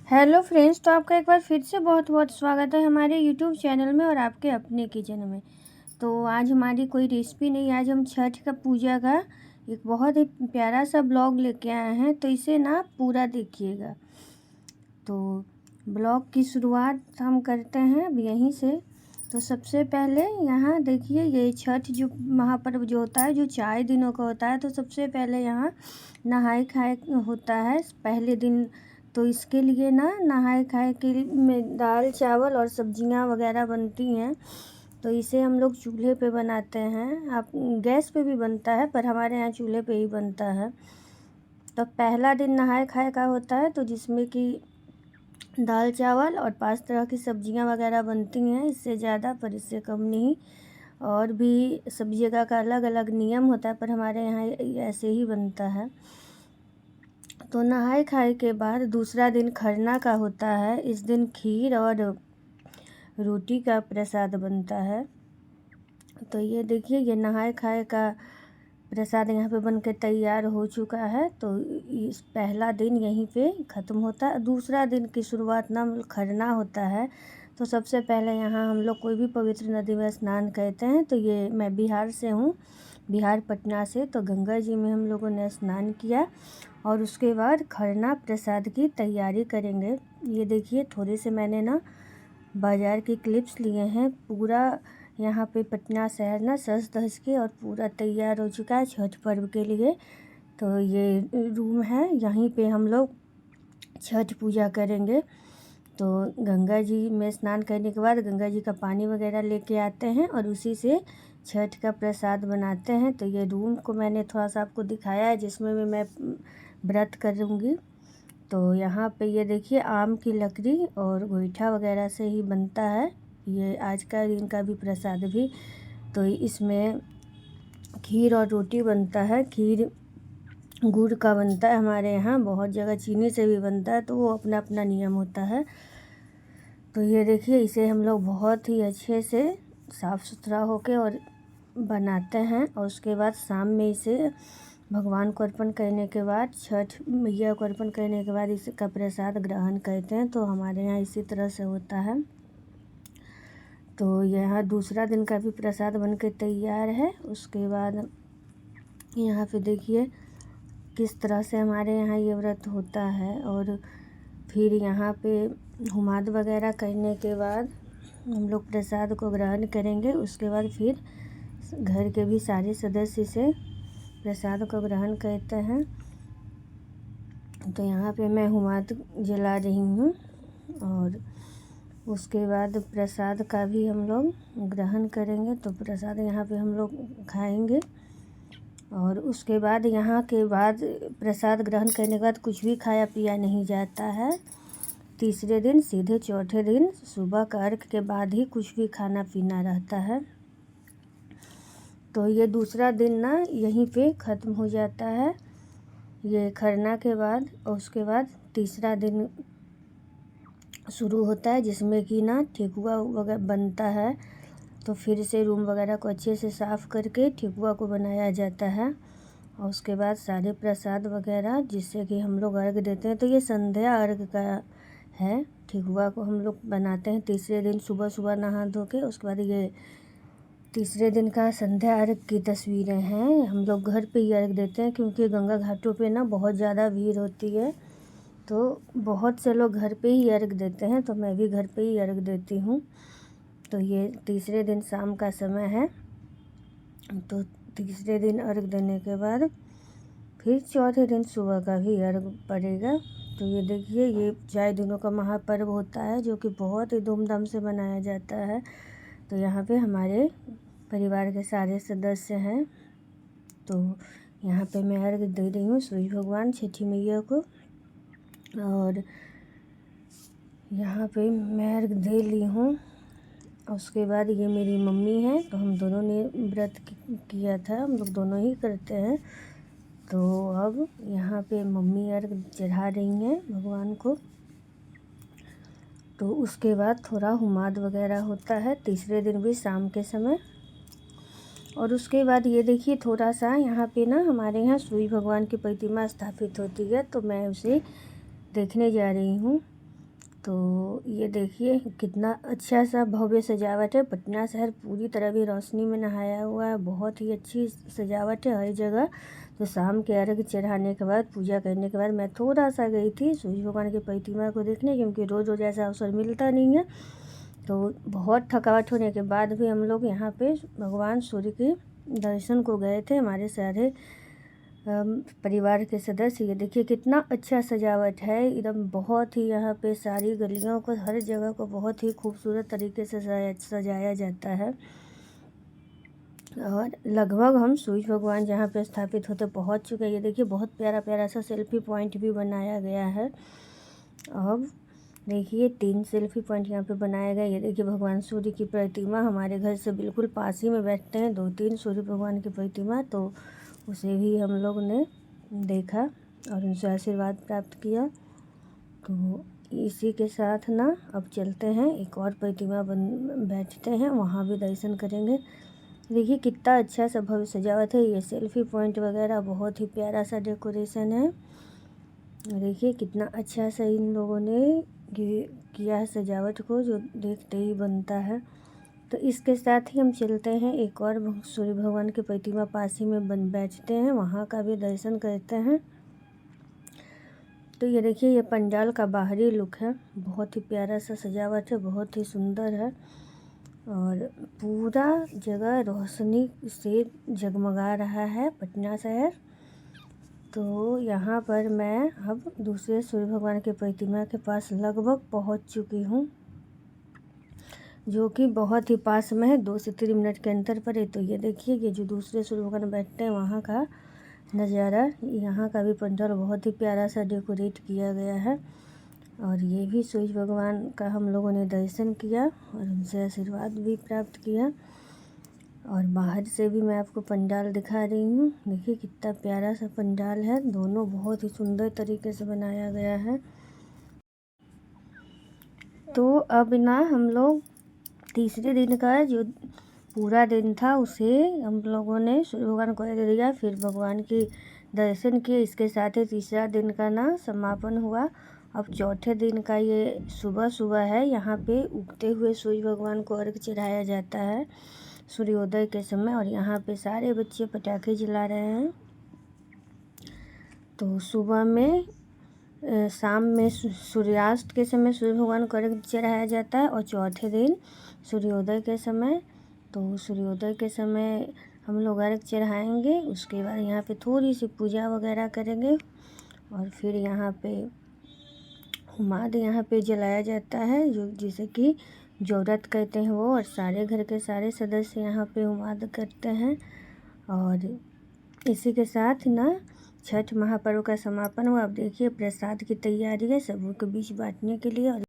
Hello friends, तो आपका एक बार फिर से बहुत बहुत स्वागत है हमारे यूट्यूब चैनल में और आपके अपने किचन में। तो आज हमारी कोई रेसिपी नहीं, आज हम छठ का पूजा का एक बहुत ही प्यारा सा ब्लॉग लेके आए हैं, तो इसे ना पूरा देखिएगा। तो ब्लॉग की शुरुआत हम करते हैं अब यहीं से। तो सबसे पहले यहाँ देखिए, ये छठ जो महापर्व जो होता है, जो 4 दिनों का होता है, तो सबसे पहले यहाँ नहाए खाए होता है पहले दिन। तो इसके लिए ना नहाए खाए के में दाल चावल और सब्जियां वगैरह बनती हैं। तो इसे हम लोग चूल्हे पे बनाते हैं, आप गैस पे भी बनता है पर हमारे यहाँ चूल्हे पे ही बनता है। तो पहला दिन नहाए खाए का होता है, तो जिसमें कि दाल चावल और 5 तरह की सब्जियां वगैरह बनती हैं, इससे ज़्यादा पर इससे कम नहीं। और भी सब जगह का अलग अलग नियम होता है, पर हमारे यहाँ ऐसे ही बनता है। तो नहाए खाए के बाद दूसरा दिन खरना का होता है। इस दिन खीर और रोटी का प्रसाद बनता है। तो ये देखिए, ये नहाए खाए का प्रसाद यहाँ पे बन के तैयार हो चुका है। तो इस पहला दिन यहीं पे ख़त्म होता है। दूसरा दिन की शुरुआत ना खरना होता है। तो सबसे पहले यहाँ हम लोग कोई भी पवित्र नदी में स्नान करते हैं। तो ये मैं बिहार से हूँ, बिहार पटना से। तो गंगा जी में हम लोगों ने स्नान किया और उसके बाद खरना प्रसाद की तैयारी करेंगे। ये देखिए, थोड़े से मैंने ना बाज़ार के क्लिप्स लिए हैं। पूरा यहाँ पे पटना शहर ना सज धज के और पूरा तैयार हो चुका है छठ पर्व के लिए। तो ये रूम है, यहीं पे हम लोग छठ पूजा करेंगे। तो गंगा जी में स्नान करने के बाद गंगा जी का पानी वगैरह लेके आते हैं और उसी से छठ का प्रसाद बनाते हैं। तो ये रूम को मैंने थोड़ा सा आपको दिखाया है, जिसमें भी मैं व्रत करूँगी। तो यहाँ पे ये देखिए, आम की लकड़ी और गोईठा वगैरह से ही बनता है ये आज का दिन का भी प्रसाद भी। तो इसमें खीर और रोटी बनता है। खीर गुड़ का बनता है हमारे यहाँ, बहुत जगह चीनी से भी बनता है, तो वो अपना अपना नियम होता है। तो ये देखिए, इसे हम लोग बहुत ही अच्छे से साफ़ सुथरा होके और बनाते हैं। और उसके बाद शाम में इसे भगवान को अर्पण करने के बाद, छठ मैया को अर्पण करने के बाद इसका प्रसाद ग्रहण करते हैं। तो हमारे यहाँ इसी तरह से होता है। तो यहाँ दूसरा दिन का भी प्रसाद बन के तैयार है। उसके बाद यहाँ पे देखिए किस तरह से हमारे यहाँ ये व्रत होता है। और फिर यहाँ पे हुमाद वगैरह करने के बाद हम लोग प्रसाद को ग्रहण करेंगे। उसके बाद फिर घर के भी सारे सदस्य से प्रसाद को ग्रहण करते हैं। तो यहाँ पे मैं हुमाद जला रही हूँ और उसके बाद प्रसाद का भी हम लोग ग्रहण करेंगे। तो प्रसाद यहाँ पे हम लोग खाएंगे। और उसके बाद यहाँ के बाद प्रसाद ग्रहण करने के बाद कुछ भी खाया पिया नहीं जाता है। तीसरे दिन सीधे चौथे दिन सुबह का अर्घ के बाद ही कुछ भी खाना पीना रहता है। तो ये दूसरा दिन ना यहीं पे ख़त्म हो जाता है, ये खरना के बाद। और उसके बाद तीसरा दिन शुरू होता है, जिसमें कि ना ठेकुआ वगैरह बनता है। तो फिर से रूम वगैरह को अच्छे से साफ़ करके ठेकुआ को बनाया जाता है। और उसके बाद सारे प्रसाद वगैरह, जिससे कि हम लोग अर्घ देते हैं। तो ये संध्या अर्घ का है। ठेकुआ को हम लोग बनाते हैं तीसरे दिन सुबह सुबह नहा धो के। उसके बाद ये तीसरे दिन का संध्या अर्घ की तस्वीरें हैं। हम लोग घर पे ही अर्घ देते हैं, क्योंकि गंगा घाटों पे ना बहुत ज़्यादा भीड़ होती है। तो बहुत से लोग घर पे ही अर्घ देते हैं, तो मैं भी घर पे ही अर्घ देती हूँ। तो ये तीसरे दिन शाम का समय है। तो तीसरे दिन अर्घ देने के बाद फिर चौथे दिन सुबह का भी अर्घ पड़ेगा। तो ये देखिए, ये 4 दिनों का महापर्व होता है, जो कि बहुत ही धूमधाम से मनाया जाता है। तो यहाँ पे हमारे परिवार के सारे सदस्य हैं। तो यहाँ पे मैं अर्घ दे रही हूँ सूर्य भगवान छठी मैया को। और यहाँ पे मैं अर्घ दे ली हूँ। उसके बाद ये मेरी मम्मी है, तो हम दोनों ने व्रत किया था, हम लोग दोनों ही करते हैं। तो अब यहाँ पे मम्मी अर्घ चढ़ा रही हैं भगवान को। तो उसके बाद थोड़ा हुमाद वगैरह होता है तीसरे दिन भी शाम के समय। और उसके बाद ये देखिए, थोड़ा सा यहाँ पे ना हमारे यहाँ सूर्य भगवान की प्रतिमा स्थापित होती है, तो मैं उसे देखने जा रही हूँ। तो ये देखिए कितना अच्छा सा भव्य सजावट है। पटना शहर पूरी तरह भी रोशनी में नहाया हुआ है। बहुत ही अच्छी सजावट है हर जगह। तो शाम के अर्घ चढ़ाने के बाद, पूजा करने के बाद मैं थोड़ा सा गई थी सूर्य भगवान की प्रतिमा को देखने, क्योंकि रोज़ रोज़ ऐसा अवसर मिलता नहीं है। तो बहुत थकावट होने के बाद भी हम लोग यहाँ पे भगवान सूर्य के दर्शन को गए थे, हमारे सारे परिवार के सदस्य। ये देखिए कितना अच्छा सजावट है एकदम। बहुत ही यहाँ पे सारी गलियों को, हर जगह को बहुत ही खूबसूरत तरीके से सजाया जाता है। और लगभग हम सूर्य भगवान जहाँ पे स्थापित होते पहुँच चुके हैं। ये देखिए बहुत प्यारा प्यारा सा सेल्फी पॉइंट भी बनाया गया है। अब देखिए 3 सेल्फी पॉइंट यहाँ पे बनाया गया। ये देखिए भगवान सूर्य की प्रतिमा हमारे घर से बिल्कुल पास ही में बैठते हैं 2-3 सूर्य भगवान की प्रतिमा, तो उसे भी हम लोग ने देखा और उनसे आशीर्वाद प्राप्त किया। तो इसी के साथ ना अब चलते हैं, एक और प्रतिमा बैठते हैं, वहाँ भी दर्शन करेंगे। देखिए कितना अच्छा सा भव्य सजावट है। ये सेल्फी पॉइंट वगैरह बहुत ही प्यारा सा डेकोरेशन है। देखिए कितना अच्छा सा इन लोगों ने किया है सजावट को, जो देखते ही बनता है। तो इसके साथ ही हम चलते हैं, एक और सूर्य भगवान की प्रतिमा पास ही में बैठते हैं, वहाँ का भी दर्शन करते हैं। तो ये देखिए ये पंडाल का बाहरी लुक है। बहुत ही प्यारा सा सजावट है, बहुत ही सुंदर है और पूरा जगह रोशनी से जगमगा रहा है पटना शहर। तो यहाँ पर मैं अब दूसरे सूर्य भगवान के प्रतिमा के पास लगभग पहुँच चुकी हूँ, जो कि बहुत ही पास में है, 2 से 3 मिनट के अंतर पर है। तो ये देखिए ये जो दूसरे सूर्य भगवान बैठते हैं वहाँ का नज़ारा। यहाँ का भी पंडाल बहुत ही प्यारा सा डेकोरेट किया गया है। और ये भी सूर्य भगवान का हम लोगों ने दर्शन किया और उनसे आशीर्वाद भी प्राप्त किया। और बाहर से भी मैं आपको पंडाल दिखा रही हूँ। देखिए कितना प्यारा सा पंडाल है, दोनों बहुत ही सुंदर तरीके से बनाया गया है। तो अब ना हम लोग तीसरे दिन का जो पूरा दिन था उसे हम लोगों ने सूर्य भगवान को दे दिया, फिर भगवान की दर्शन किए। इसके साथ ही तीसरा दिन का ना समापन हुआ। अब चौथे दिन का ये सुबह सुबह है। यहाँ पे उगते हुए सूर्य भगवान को अर्घ चढ़ाया जाता है सूर्योदय के समय। और यहाँ पे सारे बच्चे पटाखे जला रहे हैं। तो सुबह में, शाम में सूर्यास्त के समय सूर्य भगवान को अर्घ चढ़ाया जाता है और चौथे दिन सूर्योदय के समय। तो सूर्योदय के समय हम लोग अर्घ चढ़ाएंगे, उसके बाद यहाँ पे थोड़ी सी पूजा वगैरह करेंगे और फिर यहाँ पे हुमाद यहाँ पे जलाया जाता है, जो जिसे कि जोरत कहते हैं वो। और सारे घर के सारे सदस्य यहाँ पे हुमाद करते हैं। और इसी के साथ ना छठ महापर्व का समापन हुआ। अब देखिए प्रसाद की तैयारी है सबके बीच बांटने के लिए। और